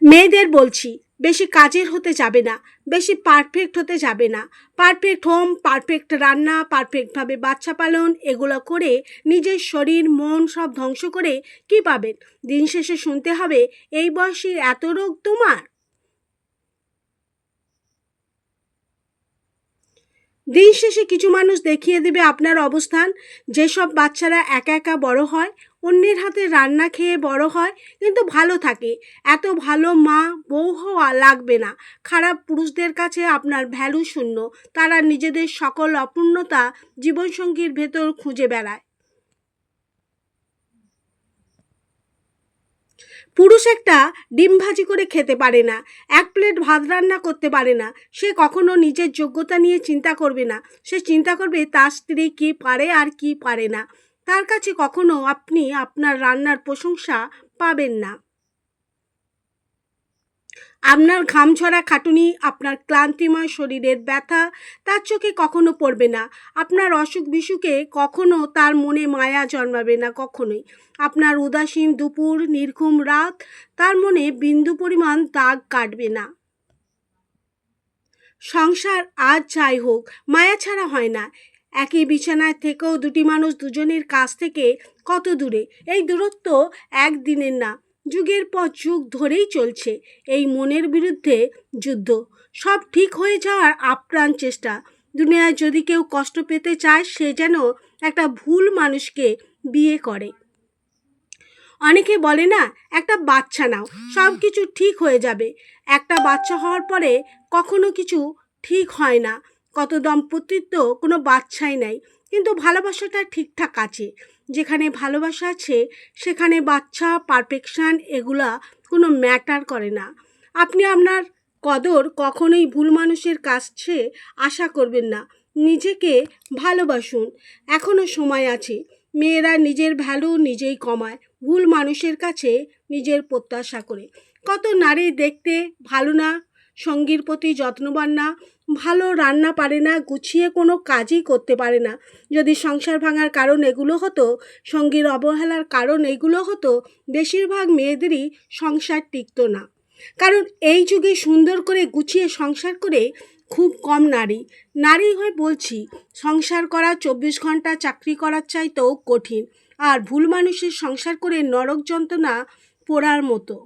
মেয়েদের বলছি, বেশি কাজের হতে যাবে না, বেশি পারফেক্ট হতে যাবে না। পারফেক্ট হোম, পারফেক্ট রান্না, পারফেক্টভাবে বাচ্চা পালন এগুলো করে নিজের শরীর মন সব ধ্বংস করে কি পাবেন? দিন শেষে শুনতে হবে এই বয়সে এত রোগ তোমার। দিন শেষে কিছু মানুষ দেখিয়ে দেবে আপনার অবস্থান। যেসব বাচ্চারা একা একা বড় হয়, অন্যের হাতে রান্না খেয়ে বড় হয়, কিন্তু ভালো থাকে, এত ভালো মা বউ হওয়া লাগবে না। খারাপ পুরুষদের কাছে আপনার ভ্যালু শূন্য। তারা নিজেদের সকল অপূর্ণতা জীবনসঙ্গীর ভেতর খুঁজে বেড়ায়। পুরুষ একটা ডিম ভাজি করে খেতে পারে না, এক প্লেট ভাত রান্না করতে পারে না, সে কখনো নিজের যোগ্যতা নিয়ে চিন্তা করবে না। সে চিন্তা করবে তার স্ত্রী কি পারে আর কি পারে না। তার কাছে কখনো আপনি আপনার রান্নার প্রশংসা পাবেন না। আপনার ঘাম ঝরা খাটুনি, আপনার ক্লান্তিময় শরীরের ব্যথা তার চোখে কখনো পড়বে না। আপনার অসুখ বিসুখে কখনো তার মনে মায়া জন্মাবে না, কখনোই। আপনার উদাসীন দুপুর, নির্ঘুম রাত তার মনে বিন্দু পরিমাণ দাগ কাটবে না। সংসার আজ যাই হোক মায়া ছাড়া হয় না। একই বিছানায় থেকেও দুটি মানুষ দুজনের কাছ থেকে কত দূরে। এই দূরত্ব একদিনের না, যুগের পর যুগ ধরেই চলছে এই মনের বিরুদ্ধে যুদ্ধ। সব ঠিক হয়ে যাওয়ার আপ্রাণ চেষ্টা। দুনিয়ায় যদি কেউ কষ্ট পেতে চায়, সে যেন একটা ভুল মানুষকে বিয়ে করে। অনেকে বলে না, একটা বাচ্চা নাও, সব কিছু ঠিক হয়ে যাবে। একটা বাচ্চা হওয়ার পরে কখনো কিছু ঠিক হয় না। কত দম্পতির তো কোনো বাচ্চাই নাই, কিন্তু ভালোবাসাটা ঠিকঠাক আছে। যেখানে ভালোবাসা আছে সেখানে বাচ্চা, পারফেকশান এগুলা কোনো ম্যাটার করে না। আপনি আপনার কদর কখনোই ভুল মানুষের কাছে আশা করবেন না। নিজেকে ভালোবাসুন, এখনও সময় আছে। মেয়েরা নিজের ভ্যালু নিজেই কমায় ভুল মানুষের কাছে নিজের প্রত্যাশা করে। কত নারী দেখতে ভালো না, সঙ্গীর প্রতি যত্নবান না, ভালো রান্না পারে না, গুছিয়ে কোনো কাজই করতে পারে না। যদি সংসার ভাঙার কারণ এগুলো হতো, সঙ্গীর অবহেলার কারণ এগুলো হতো, বেশিরভাগ মেয়েদেরই সংসার টিকত না। কারণ এই যুগে সুন্দর করে গুছিয়ে সংসার করে খুব কম নারী। নারী হয়ে বলছি, সংসার করা 24 ঘন্টা চাকরি করার চাইতেও কঠিন। আর ভুল মানুষের সংসার করে নরক যন্ত্রণা পোড়ার মতো।